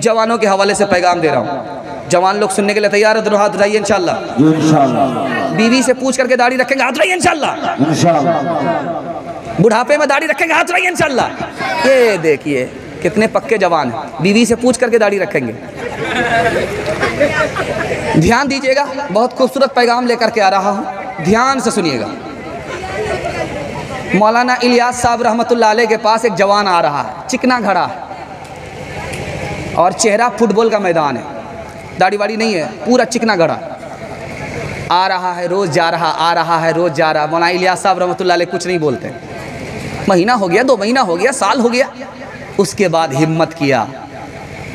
जवानों के हवाले से पैगाम दे रहा हूँ। जवान लोग सुनने के लिए तैयार है तो हाथ उठाइए इंशाल्लाह। इंशाल्लाह। बीवी से पूछ करके दाढ़ी रखेंगे, हाथ उठाइए इंशाल्लाह। इंशाल्लाह। बुढ़ापे में दाढ़ी रखेंगे, हाथ उठाइए इंशाल्लाह। ये देखिए कितने पक्के जवान हैं, बीवी से पूछ करके दाढ़ी रखेंगे। ध्यान दीजिएगा, बहुत खूबसूरत पैगाम लेकर के आ रहा हूँ, ध्यान से सुनिएगा। मौलाना इलियास साहब रहमतुल्लाह अलैह के पास एक जवान आ रहा है, चिकना घड़ा है और चेहरा फुटबॉल का मैदान है, दाढ़ी वाड़ी नहीं है, पूरा चिकना घड़ा आ रहा है, रोज़ जा रहा, आ रहा है, रोज़ जा रहा। मौलाना इलियास साहब रहमतुल्लाह अलैह कुछ नहीं बोलते। महीना हो गया, 2 महीना हो गया, साल हो गया। उसके बाद हिम्मत किया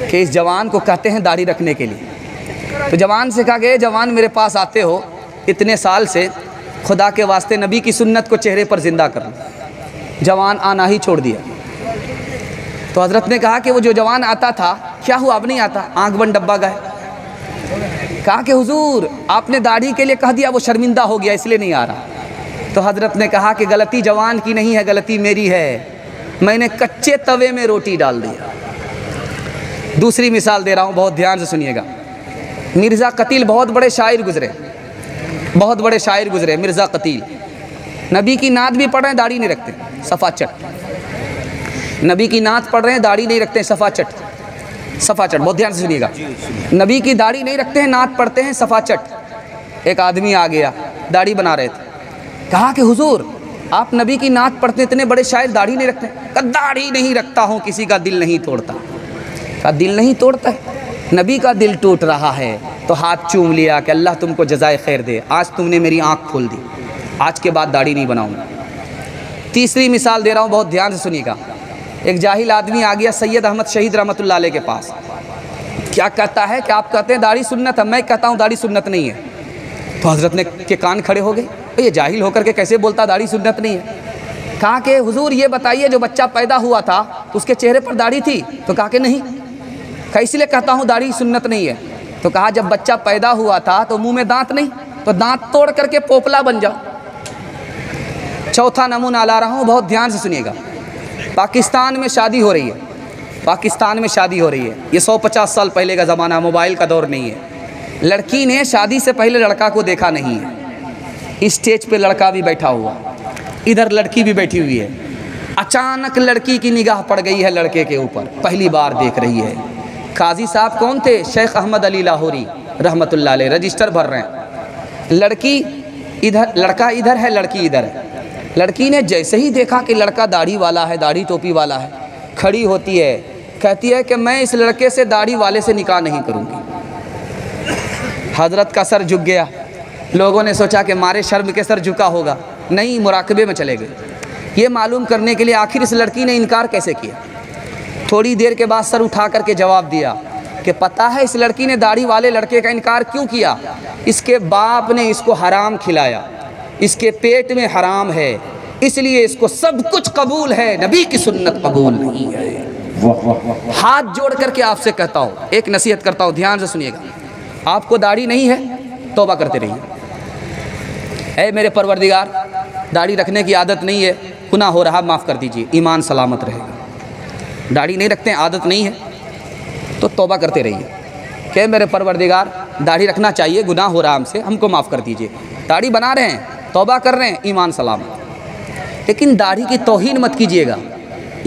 कि इस जवान को कहते हैं दाढ़ी रखने के लिए। तो जवान से कहा कि जवान मेरे पास आते हो इतने साल से, खुदा के वास्ते नबी की सुन्नत को चेहरे पर ज़िंदा कर लो। जवान आना ही छोड़ दिया। तो हज़रत ने कहा कि वो जो जवान आता था क्या हुआ, अब नहीं आता? आँख बंद डब्बा गए। कहा कि हुजूर आपने दाढ़ी के लिए कह दिया, वो शर्मिंदा हो गया इसलिए नहीं आ रहा। तो हज़रत ने कहा कि गलती जवान की नहीं है, गलती मेरी है, मैंने कच्चे तवे में रोटी डाल दिया। दूसरी मिसाल दे रहा हूँ, बहुत ध्यान से सुनिएगा। मिर्ज़ा कतील बहुत बड़े शायर गुज़रे, बहुत बड़े शायर गुज़रे मिर्ज़ा कतील। नबी की नात भी पढ़ रहे हैं, दाढ़ी नहीं रखते, सफ़ा चट। नबी की नात पढ़ रहे हैं, दाढ़ी नहीं रखते हैं, सफ़ा चट, सफ़ा चट। बहुत ध्यान से सुनिएगा, नबी की दाढ़ी नहीं रखते हैं, नात पढ़ते हैं, सफ़ा चट। एक आदमी आ गया, दाढ़ी बना रहे थे। कहा कि हुजूर आप नबी की नात पढ़ते, इतने बड़े शायर, दाढ़ी नहीं रखते? कहा दाढ़ी नहीं रखता हूँ, किसी का दिल नहीं तोड़ता। कहा दिल नहीं तोड़ता है? नबी का दिल टूट रहा है। तो हाथ चूम लिया कि अल्लाह तुमको जज़ाए खैर दे, आज तुमने मेरी आँख खोल दी, आज के बाद दाढ़ी नहीं बनाऊँगा। तीसरी मिसाल दे रहा हूँ, बहुत ध्यान से सुनिएगा। एक जाहिल आदमी आ गया सैयद अहमद शहीद रहमतुल्लाह अलैह के पास। क्या कहता है कि आप कहते हैं दाढ़ी सुन्नत है, मैं कहता हूँ दाढ़ी सुन्नत नहीं है। तो हज़रत ने के कान खड़े हो गए, ये जाहिल होकर के कैसे बोलता दाढ़ी सुन्नत नहीं है। कहा कि हुजूर ये बताइए, जो बच्चा पैदा हुआ था तो उसके चेहरे पर दाढ़ी थी? तो कहा कि नहीं। कहा इसलिए कहता हूँ दाढ़ी सुन्नत नहीं है। तो कहा जब बच्चा पैदा हुआ था तो मुंह में दांत नहीं, तो दांत तोड़ करके पोपला बन जाओ। चौथा नमूना ला रहा हूँ, बहुत ध्यान से सुनिएगा। पाकिस्तान में शादी हो रही है, पाकिस्तान में शादी हो रही है। ये 150 साल पहले का ज़माना, मोबाइल का दौर नहीं है। लड़की ने शादी से पहले लड़का को देखा नहीं है। स्टेज पे लड़का भी बैठा हुआ, इधर लड़की भी बैठी हुई है। अचानक लड़की की निगाह पड़ गई है लड़के के ऊपर, पहली बार देख रही है। काजी साहब कौन थे? शेख अहमद अली लाहौरी रहमतुल्लाह अलैह, रजिस्टर भर रहे हैं। लड़की इधर, लड़का इधर है, लड़की इधर है। लड़की ने जैसे ही देखा कि लड़का दाढ़ी वाला है, दाढ़ी टोपी वाला है, खड़ी होती है, कहती है कि मैं इस लड़के से दाढ़ी वाले से निकाह नहीं करूँगी। हज़रत का सर झुक गया। लोगों ने सोचा कि मारे शर्म के सर झुका होगा, नहीं, मुराकबे में चले गए ये मालूम करने के लिए आखिर इस लड़की ने इनकार कैसे किया। थोड़ी देर के बाद सर उठा करके जवाब दिया कि पता है इस लड़की ने दाढ़ी वाले लड़के का इनकार क्यों किया? इसके बाप ने इसको हराम खिलाया, इसके पेट में हराम है, इसलिए इसको सब कुछ कबूल है, नबी की सुन्नत कबूल नहीं है। हाथ जोड़ करके आपसे कहता हूँ, एक नसीहत करता हूँ, ध्यान से सुनिएगा। आपको दाढ़ी नहीं है, तौबा करते रहिए। ऐ मेरे परवरदिगार, दाढ़ी रखने की आदत नहीं है, गुनाह हो रहा, माफ़ कर दीजिए, ईमान सलामत रहेगा। दाढ़ी नहीं रखते हैं, आदत नहीं है, तो तौबा करते रहिए कि मेरे परवरदिगार दाढ़ी रखना चाहिए, गुनाह हो रहा हमसे, हमको माफ़ कर दीजिए। दाढ़ी बना रहे हैं, तौबा कर रहे हैं, ईमान सलामत। लेकिन दाढ़ी की तौहीन मत कीजिएगा,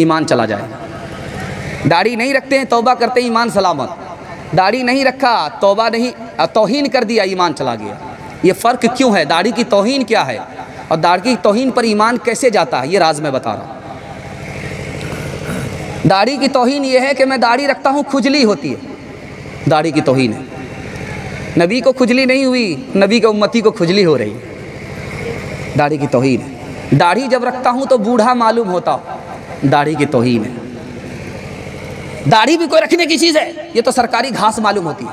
ईमान चला जाएगा। दाढ़ी नहीं रखते हैं, तौबा करते हैं, ईमान सलामत। दाढ़ी नहीं रखा, तौबा नहीं, तौहीन कर दिया, ईमान चला गया। ये फ़र्क क्यों है? दाढ़ी की तौहीन क्या है और दाढ़ी की तौहीन पर ईमान कैसे जाता है, ये राज मैं बता रहा हूँ। दाढ़ी की तौहीन ये है कि मैं दाढ़ी रखता हूँ, खुजली होती है, दाढ़ी की तौहीन है। नबी को खुजली नहीं हुई, नबी के उम्मती को खुजली हो रही है, दाढ़ी की तौहीन है। दाढ़ी जब रखता हूँ तो बूढ़ा मालूम होता, दाढ़ी की तौहीन है। दाढ़ी भी कोई रखने की चीज़ है, ये तो सरकारी घास मालूम होती है,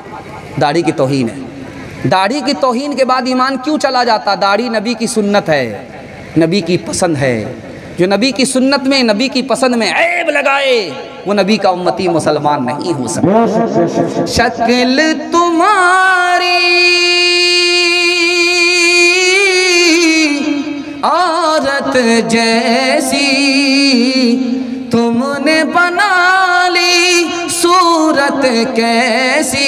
दाढ़ी की तौहीन है। दाढ़ी की तौहीन के बाद ईमान क्यों चला जाता? दाढ़ी नबी की सुन्नत है, नबी की पसंद है। जो नबी की सुन्नत में, नबी की पसंद में ऐब लगाए, वो नबी का उम्मती मुसलमान नहीं हो सकता। शक्ल तुम्हारी औरत जैसी, तुमने बना ली सूरत औरत कैसी,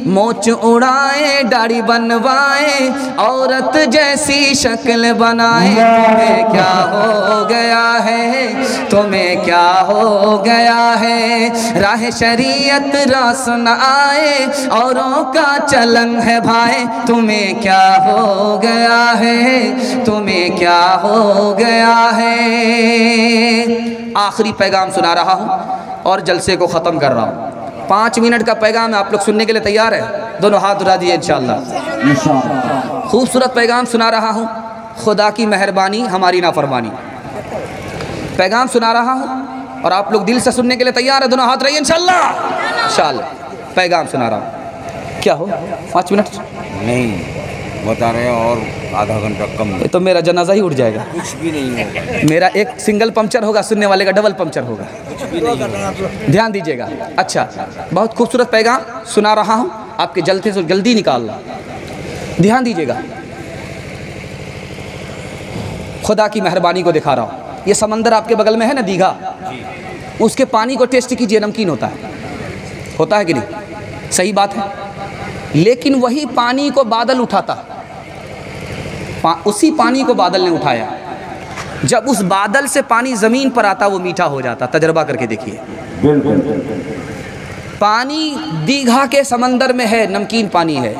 मोच उड़ाए दाढ़ी बनवाए, औरत जैसी शक्ल बनाए। तुम्हें क्या हो गया है, तुम्हें क्या हो गया है, राह शरीयत रास न आए, औरों का चलन है भाई। तुम्हें क्या हो गया है, तुम्हें क्या हो गया है। आखिरी पैगाम सुना रहा हूँ और जलसे को ख़त्म कर रहा हूँ। 5 मिनट का पैगाम है, आप लोग सुनने के लिए तैयार है? दोनों हाथ उठा दिए इंशाअल्लाह। खूबसूरत पैगाम सुना रहा हूँ, खुदा की मेहरबानी हमारी नाफरमानी। पैगाम सुना रहा हूँ और आप लोग दिल से सुनने के लिए तैयार है? दोनों हाथ रहिए इंशाअल्लाह। इंशाअल्लाह पैगाम सुना रहा हूँ। क्या हो 5 मिनट नहीं बता रहे हैं और आधा घंटा कम। ये तो मेरा जनाजा ही उठ जाएगा। कुछ भी नहीं होगा। मेरा एक सिंगल पंक्चर होगा, सुनने वाले का डबल पंक्चर होगा। कुछ भी नहीं होगा। ध्यान दीजिएगा। अच्छा, बहुत खूबसूरत पैगाम सुना रहा हूँ, आपके जल्दी से जल्दी निकालना। ध्यान दीजिएगा। खुदा की मेहरबानी को दिखा रहा हूँ। ये समंदर आपके बगल में है ना, दीघा, उसके पानी को टेस्ट कीजिए, नमकीन होता है कि नहीं? सही बात है। लेकिन वही पानी को बादल उठाता, उसी पानी को बादल ने उठाया। जब उस बादल से पानी ज़मीन पर आता वो मीठा हो जाता। तजर्बा करके देखिए। पानी दीघा के समंदर में है, नमकीन पानी है,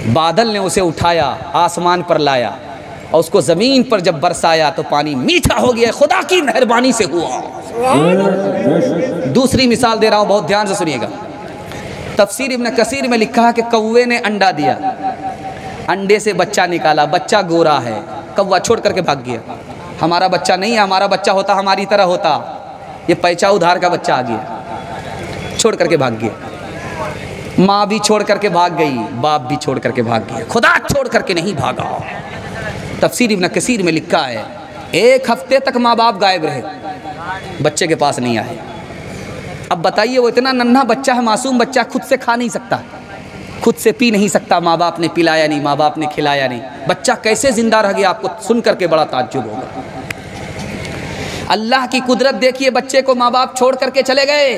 बादल ने उसे उठाया, आसमान पर लाया और उसको ज़मीन पर जब बरसाया तो पानी मीठा हो गया। खुदा की मेहरबानी से हुआ। दूसरी मिसाल दे रहा हूँ, बहुत ध्यान से सुनिएगा। तफसीर इब्न कसीर में लिखा है कि कौवे ने अंडा दिया, अंडे से बच्चा निकाला, बच्चा गोरा है, कौवा छोड़ करके भाग गया। हमारा बच्चा नहीं है, हमारा बच्चा होता हमारी तरह होता, ये पैसा उधार का बच्चा आ गया, छोड़ करके भाग गया। माँ भी छोड़ करके भाग गई, बाप भी छोड़ करके भाग गया, खुदा छोड़ करके नहीं भागा। तफसीर इब्न कसीर में लिखा है 1 हफ्ते तक माँ बाप गायब रहे, बच्चे के पास नहीं आए। अब बताइए, वो इतना नन्हा बच्चा है, मासूम बच्चा, खुद से खा नहीं सकता, खुद से पी नहीं सकता, माँ बाप ने पिलाया नहीं, माँ बाप ने खिलाया नहीं, बच्चा कैसे जिंदा रह गया? आपको सुन करके बड़ा ताज्जुब होगा। अल्लाह की कुदरत देखिए, बच्चे को माँ बाप छोड़ करके चले गए,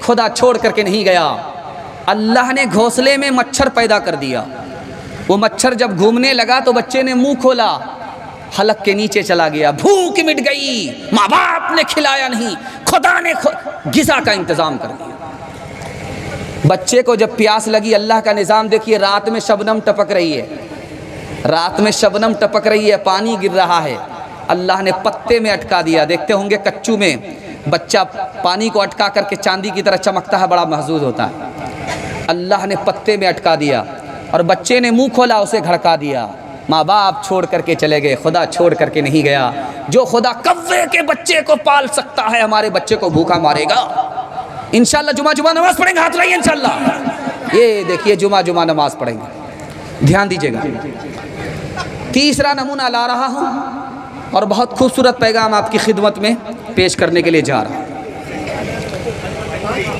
खुदा छोड़ करके नहीं गया। अल्लाह ने घोंसले में मच्छर पैदा कर दिया। वो मच्छर जब घूमने लगा तो बच्चे ने मुंह खोला, हलक के नीचे चला गया, भूख मिट गई, माँ बाप ने खिलाया नहीं, खुदा ने ग़िज़ा का इंतज़ाम कर दिया। बच्चे को जब प्यास लगी, अल्लाह का निज़ाम देखिए, रात में शबनम टपक रही है, रात में शबनम टपक रही है, पानी गिर रहा है, अल्लाह ने पत्ते में अटका दिया। देखते होंगे कच्चू में बच्चा पानी को अटका करके चांदी की तरह चमकता है, बड़ा महजूज होता है। अल्लाह ने पत्ते में अटका दिया और बच्चे ने मुंह खोला, उसे घड़का दिया। माँ बाप छोड़ करके चले गए, खुदा छोड़ करके नहीं गया। जो खुदा कव्वे के बच्चे को पाल सकता है, हमारे बच्चे को भूखा मारेगा। इंशाल्लाह जुमा नमाज पढ़ेंगे, हाथ लाइए इंशाल्लाह। ये देखिए, जुमा नमाज पढ़ेंगे, ध्यान दीजिएगा। तीसरा नमूना ला रहा हूँ और बहुत खूबसूरत पैगाम आपकी खिदमत में पेश करने के लिए जा रहा हूँ।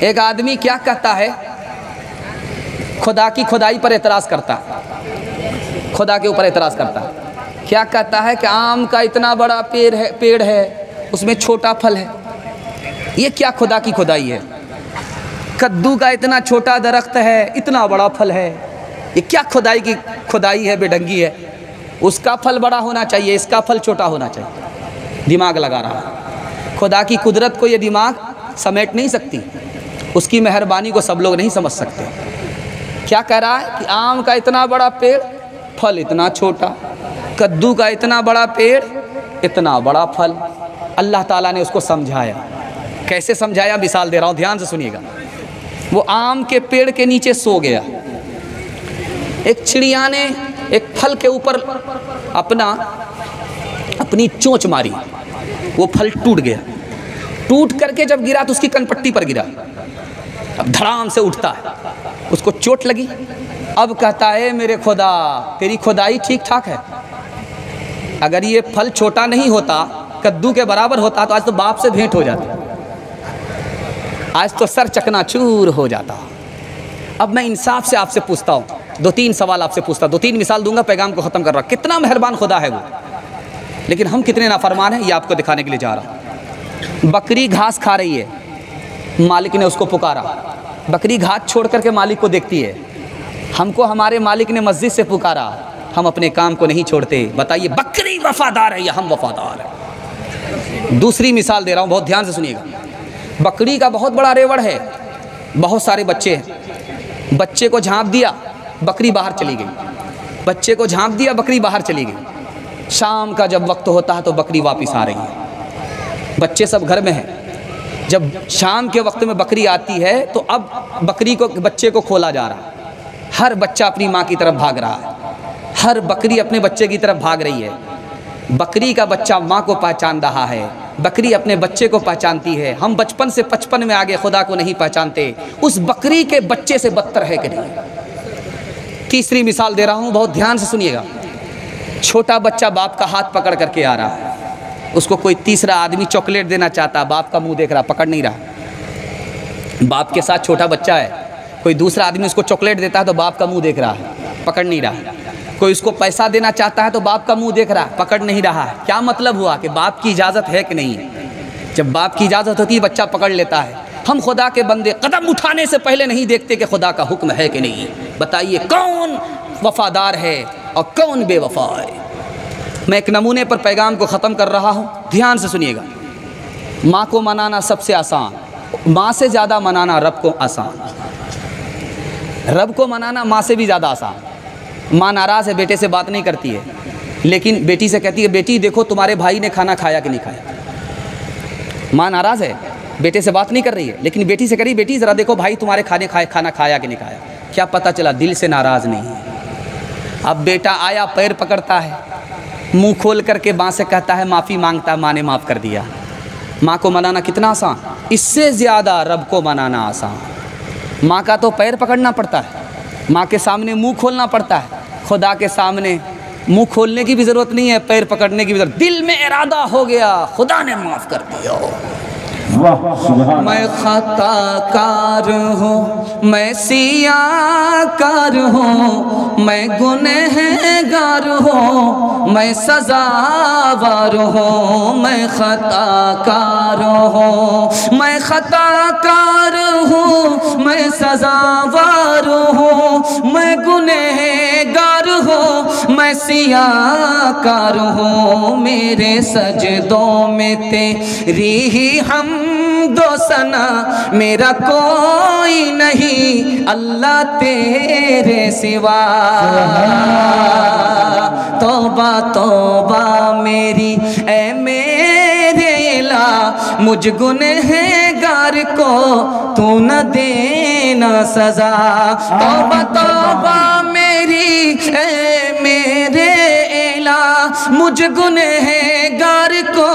एक आदमी क्या कहता है, खुदा की खुदाई पर एतराज़ करता है, खुदा के ऊपर एतराज़ करता है। क्या कहता है कि आम का इतना बड़ा पेड़ है, उसमें छोटा फल है, ये क्या खुदा की खुदाई है? कद्दू का इतना छोटा दरख्त है, इतना बड़ा फल है, ये क्या खुदाई की खुदाई है? बेढंगी है। उसका फल बड़ा होना चाहिए, इसका फल छोटा होना चाहिए। दिमाग लगा रहा है। खुदा की कुदरत को ये दिमाग समेट नहीं सकती, उसकी मेहरबानी को सब लोग नहीं समझ सकते। क्या कह रहा है कि आम का इतना बड़ा पेड़, फल इतना छोटा, कद्दू का इतना बड़ा पेड़, इतना बड़ा फल। अल्लाह ताला ने उसको समझाया। कैसे समझाया? मिसाल दे रहा हूँ, ध्यान से सुनिएगा। वो आम के पेड़ के नीचे सो गया, एक चिड़िया ने एक फल के ऊपर अपनी चोंच मारी, वो फल टूट गया। टूट करके जब गिरा तो उसकी कनपट्टी पर गिरा, अब धड़ाम से उठता है, उसको चोट लगी। अब कहता है, मेरे खुदा, तेरी खुदाई ठीक ठाक है। अगर ये फल छोटा नहीं होता, कद्दू के बराबर होता, तो आज तो बाप से भेंट हो जाती, आज तो सर चकनाचूर हो जाता। अब मैं इंसाफ से आपसे पूछता हूँ, 2-3 सवाल आपसे पूछता, 2-3 मिसाल दूंगा, पैगाम को ख़त्म कर रहा। कितना मेहरबान खुदा है वो, लेकिन हम कितने नाफरमान हैं, ये आपको दिखाने के लिए जा रहा हूँ। बकरी घास खा रही है, मालिक ने उसको पुकारा। बकरी घाट छोड़ करके मालिक को देखती है। हमको हमारे मालिक ने मस्जिद से पुकारा, हम अपने काम को नहीं छोड़ते। बताइए बकरी वफादार है या हम वफादार हैं? दूसरी मिसाल दे रहा हूँ, बहुत ध्यान से सुनिएगा। बकरी का बहुत बड़ा रेवड़ है, बहुत सारे बच्चे हैं। बच्चे को झांप दिया, बकरी बाहर चली गई। बच्चे को झांप दिया, बकरी बाहर चली गई। शाम का जब वक्त होता है तो बकरी वापस आ रही है। बच्चे सब घर में हैं। जब शाम के वक्त में बकरी आती है तो अब बकरी को, बच्चे को खोला जा रहा है। हर बच्चा अपनी माँ की तरफ भाग रहा है, हर बकरी अपने बच्चे की तरफ भाग रही है। बकरी का बच्चा माँ को पहचान रहा है, बकरी अपने बच्चे को पहचानती है। हम बचपन से 55 में आगे खुदा को नहीं पहचानते, उस बकरी के बच्चे से बदतर है कि नहीं? तीसरी मिसाल दे रहा हूँ, बहुत ध्यान से सुनिएगा। छोटा बच्चा बाप का हाथ पकड़ करके आ रहा है, उसको कोई तीसरा आदमी चॉकलेट देना चाहता, बाप का मुंह देख रहा, पकड़ नहीं रहा। बाप के साथ छोटा बच्चा है, कोई दूसरा आदमी उसको चॉकलेट देता है तो बाप का मुंह देख रहा है, पकड़ नहीं रहा। कोई उसको पैसा देना चाहता है तो बाप का मुंह देख रहा है, पकड़ नहीं रहा है। क्या मतलब हुआ कि बाप की इजाज़त है कि नहीं? जब बाप की इजाज़त होती है बच्चा पकड़ लेता है। हम खुदा के बंदे कदम उठाने से पहले नहीं देखते कि खुदा का हुक्म है कि नहीं। बताइए कौन वफादार है और कौन बेवफा है? मैं एक नमूने पर पैगाम को ख़त्म कर रहा हूँ, ध्यान से सुनिएगा। माँ को मनाना सबसे आसान, माँ से ज़्यादा मनाना रब को आसान। रब को मनाना माँ से भी ज़्यादा आसान। माँ नाराज़ है, बेटे से बात नहीं करती है, लेकिन बेटी से कहती है बेटी देखो तुम्हारे भाई ने खाना खाया कि नहीं खाया। माँ नाराज़ है, बेटे से बात नहीं कर रही है, लेकिन बेटी से कह रही बेटी ज़रा देखो भाई तुम्हारे खाना खाया कि नहीं खाया। क्या पता चला दिल से नाराज़ नहीं है। अब बेटा आया, पैर पकड़ता है, मुंह खोल करके माँ से कहता है माफ़ी मांगता, माँ ने माफ़ कर दिया। माँ को मनाना कितना आसान, इससे ज़्यादा रब को मनाना आसान। माँ का तो पैर पकड़ना पड़ता है, माँ के सामने मुंह खोलना पड़ता है। खुदा के सामने मुंह खोलने की भी ज़रूरत नहीं है, पैर पकड़ने की भी ज़रूरत। दिल में इरादा हो गया, खुदा ने माफ़ कर दिया। मैं खताकार हूँ, मैं सियाकार हूँ, मैं गुनहगार हूँ, मैं सज़ावार हूँ। मैं खताकार हूँ, मैं खताकार हूँ, मैं सज़ावार हूँ, मैं गुनहगार हूँ, मैं सियाकार हूँ। मेरे सजदों में तेरी ही हम दो सना, मेरा कोई नहीं अल्लाह तेरे सिवा। तौबा तौबा मेरी ऐ मेरे इला, मुझ गुनहगार को तू न देना सजा। तौबा तौबा मेरी ऐ मेरे इला, मुझ गुनहगार को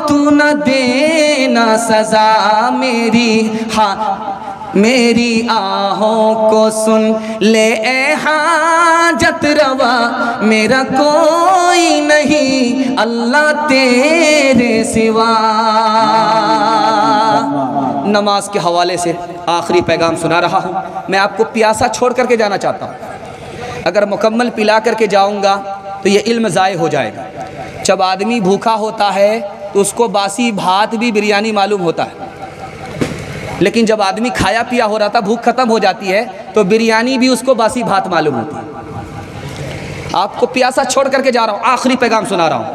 तू न देना सजा। मेरी आहों को सुन ले ए हाजत रवा, मेरा कोई नहीं अल्लाह तेरे सिवा। नमाज के हवाले से आखिरी पैगाम सुना रहा हूँ। मैं आपको प्यासा छोड़ करके जाना चाहता हूँ। अगर मुकम्मल पिला करके जाऊँगा तो ये इल्म ज़ाय हो जाएगा। जब आदमी भूखा होता है तो उसको बासी भात भी बिरयानी मालूम होता है, लेकिन जब आदमी खाया पिया हो रहा था, भूख खत्म हो जाती है तो बिरयानी भी उसको बासी भात मालूम होती है। आपको प्यासा छोड़ करके जा रहा हूँ, आखिरी पैगाम सुना रहा हूँ।